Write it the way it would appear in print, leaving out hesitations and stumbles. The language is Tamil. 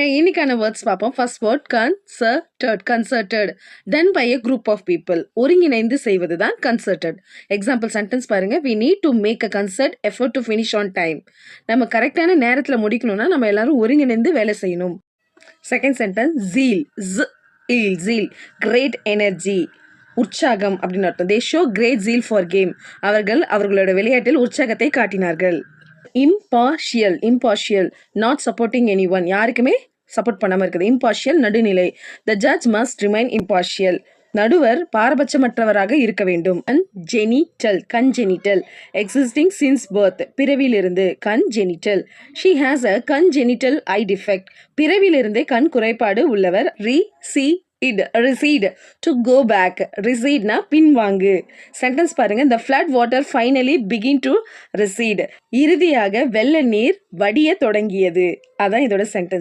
இன்னைக்கான வேர்ட்ஸ் பார்ப்போம். First word concerted done by a group of people. ஒருங்கிணைந்து செய்வது தான் கன்சர்டட். எக்ஸாம்பிள் சென்டென்ஸ் பாருங்க. we need to make a concerted effort to finish on time. நம்ம கரெக்டான நேரத்தில் முடிக்கணும்னா நம்ம எல்லாரும் ஒருங்கிணைந்து வேலை செய்யணும். Second sentence zeal great energy, உற்சாகம் அப்படின்னு அர்த்தம். they show great zeal for game. அவர்களோட விளையாட்டில் உற்சாகத்தை காட்டினார்கள். impartial not supporting anyone, யாருக்குமே சப்போர்ட் பண்ணாம இருக்குது. impartial நடுநிலை. the judge must remain impartial, நடுவர் பாரபட்சமற்றவராக இருக்க வேண்டும். congenital existing since birth, பிறவியிலிருந்து. congenital she has a congenital eye defect, பிறவியிலிருந்தே கண் குறைபாடு உள்ளவர். recede to go back, recede னா பின்வாங்கு. சென்டென்ஸ் பாருங்க. the flood water finally begin to recede, இறுதியாக வெள்ள நீர் வடிய தொடங்கியது. அதான் இதோட சென்டென்ஸ்.